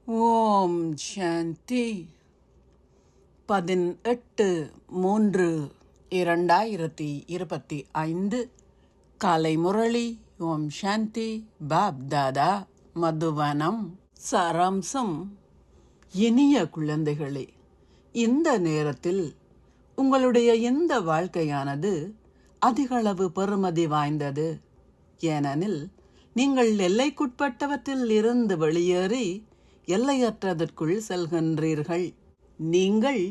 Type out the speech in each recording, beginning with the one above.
ஓம் சாந்தி. 18/3/2025 காலை முரளி. ஓம் சாந்தி. பாப் தாதா, மதுவனம். சாராம்சம். இனிய குழந்தைகளே, இந்த நேரத்தில் உங்களுடைய இந்த வாழ்க்கையானது அதிகளவு பெறுமதி வாய்ந்தது. ஏனெனில் நீங்கள் எல்லைக்குட்பட்டவற்றில் இருந்து வெளியேறி எல்லையற்றதற்குள் செல்கின்றீர்கள். நீங்கள்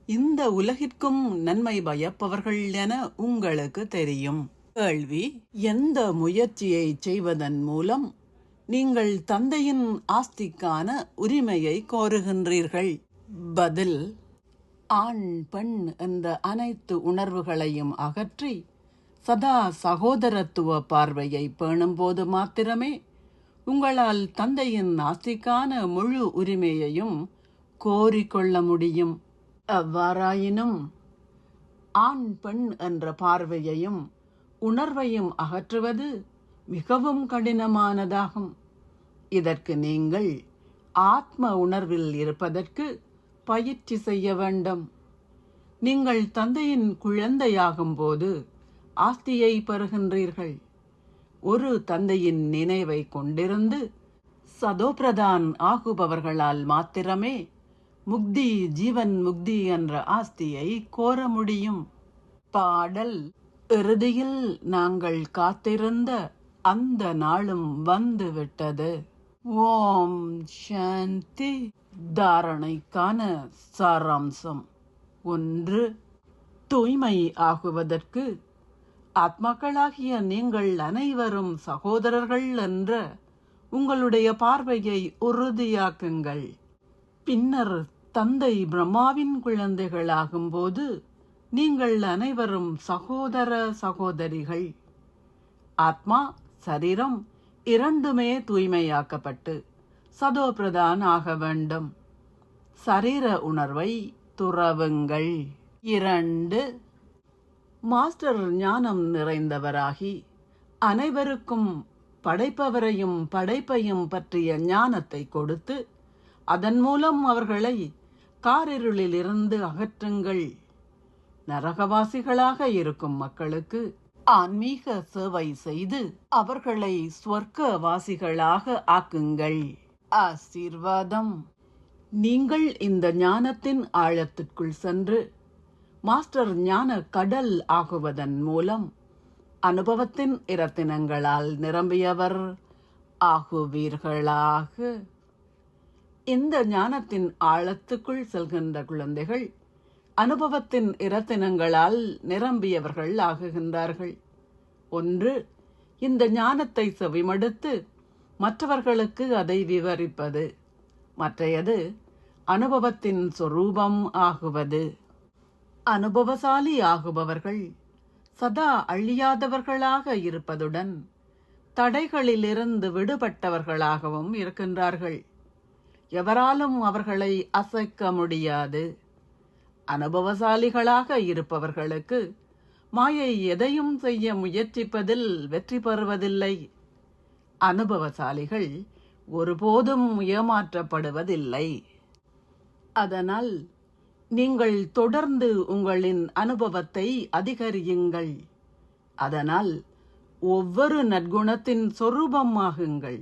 இந்த உலகிற்கும் நன்மை பயப்பவர்கள் என உங்களுக்கு தெரியும். கேள்வி: எந்த முயற்சியை செய்வதன் மூலம் நீங்கள் தந்தையின் ஆஸ்திக்கான உரிமையை கோருகின்றீர்கள்? பதில்: ஆண் பெண் என்ற அனைத்து உணர்வுகளையும் அகற்றி சதா சகோதரத்துவ பார்வையை பேணும்போது மாத்திரமே உங்களால் தந்தையின் ஆஸ்திக்கான முழு உரிமையையும் கோரிக்கொள்ள முடியும். எவ்வாறாயினும் ஆண் பெண் என்ற பார்வையையும் உணர்வையும் அகற்றுவது மிகவும் கடினமானதாகும். இதற்கு நீங்கள் ஆத்ம உணர்வில் இருப்பதற்கு பயிற்சி செய்ய வேண்டும். நீங்கள் தந்தையின் குழந்தையாகும் போது ஆஸ்தியை பெறுகின்றீர்கள். ஒரு தந்தையின் நினைவை கொண்டிருந்து சதோபிரதான் ஆகுபவர்களால் மாத்திரமே முக்தி, ஜீவன் முக்தி என்ற ஆஸ்தியை கோர முடியும். பாடல்: இறுதியில் நாங்கள் காத்திருந்த அந்த நாளும் வந்து விட்டது. ஓம் சாந்தி. தாரணைக்கான சாராம்சம். 1. தூய்மை ஆகுவதற்கு ஆத்மாக்களாகிய நீங்கள் அனைவரும் சகோதரர்கள் என்ற உங்களுடைய பார்வையை உறுதியாக்குங்கள். பின்னர் தந்தை பிரம்மாவின் குழந்தைகளாகும்போது நீங்கள் அனைவரும் சகோதர சகோதரிகள். ஆத்மா, சரீரம் இரண்டுமே தூய்மையாக்கப்பட்டு சதோபிரதான் ஆக வேண்டும். சரீர உணர்வை துறவுங்கள். 2. மாஸ்டர் ஞானம் நிறைந்தவராகி அனைவருக்கும் படைப்பவரையும் படைப்பையும் பற்றிய ஞானத்தை கொடுத்து அதன் மூலம் அவர்களை காரிருளிலிருந்து அகற்றுங்கள். நரகவாசிகளாக இருக்கும் மக்களுக்கு ஆன்மீக சேவை செய்து அவர்களை ஸ்வர்க்கவாசிகளாக ஆக்குங்கள். ஆசீர்வாதம். நீங்கள் இந்த ஞானத்தின் ஆழத்திற்குள் சென்று மாஸ்டர் ஞான கடல் ஆகுவதன் மூலம் அனுபவத்தின் இரத்தினங்களால் நிரம்பியவர் ஆகுவீர்களாக. இந்த ஞானத்தின் ஆழத்துக்குள் செல்கின்ற குழந்தைகள் அனுபவத்தின் இரத்தினங்களால் நிரம்பியவர்கள் ஆகுகின்றார்கள். 1. இந்த ஞானத்தை செவிமடுத்து மற்றவர்களுக்கு அதை விவரிப்பது. மற்றையது அனுபவத்தின் சொரூபம் ஆகுவது. அனுபவசாலி ஆகுபவர்கள் சதா அழியாதவர்களாக இருப்பதுடன் தடைகளிலிருந்து விடுபட்டவர்களாகவும் இருக்கின்றார்கள். எவராலும் அவர்களை அசைக்க முடியாது. அனுபவசாலிகளாக இருப்பவர்களுக்கு மாயை எதையும் செய்ய முயற்சிப்பதில் வெற்றி பெறுவதில்லை. அனுபவசாலிகள் ஒருபோதும் ஏமாற்றப்படுவதில்லை. அதனால் நீங்கள் தொடர்ந்து உங்களின் அனுபவத்தை அதிகரியுங்கள். அதனால் ஒவ்வொரு நற்குணத்தின் சொரூபமாகுங்கள்.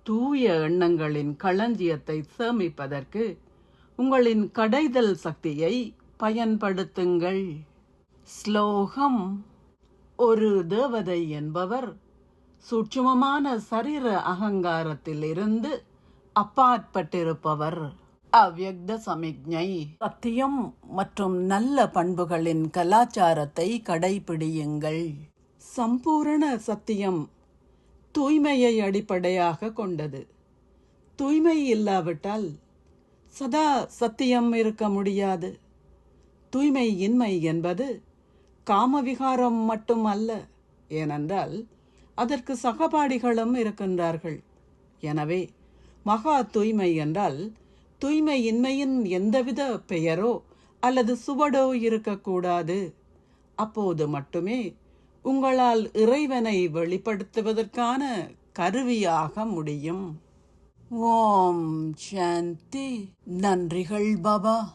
தூய எண்ணங்களின் களஞ்சியத்தை சேமிப்பதற்கு உங்களின் கடைதல் சக்தியை பயன்படுத்துங்கள். ஸ்லோகம். ஒரு தேவதை என்பவர் சூட்சுமமான சரீர அகங்காரத்தில் இருந்து அப்பாற்பட்டிருப்பவர். அவ்யக்த சமிக்ஞை. சத்தியம் மற்றும் நல்ல பண்புகளின் கலாச்சாரத்தை கடைபிடியுங்கள். சம்பூரண சத்தியம் தூய்மையை அடிப்படையாக கொண்டது. தூய்மை இல்லாவிட்டால் சதா சத்தியம் இருக்க முடியாது. தூய்மை இன்மை என்பது காமவிகாரம் மட்டும் அல்ல. ஏனென்றால் அதற்கு சகபாடிகளும் இருக்கின்றார்கள். எனவே மகா தூய்மை என்றால் தூய்மையின்மையின் எந்தவித பெயரோ அல்லது சுவடோ இருக்கக்கூடாது. அப்போது மட்டுமே உங்களால் இறைவனை வெளிப்படுத்துவதற்கான கருவியாக முடியும். ஓம் சாந்தி. நன்றிகள் பாபா.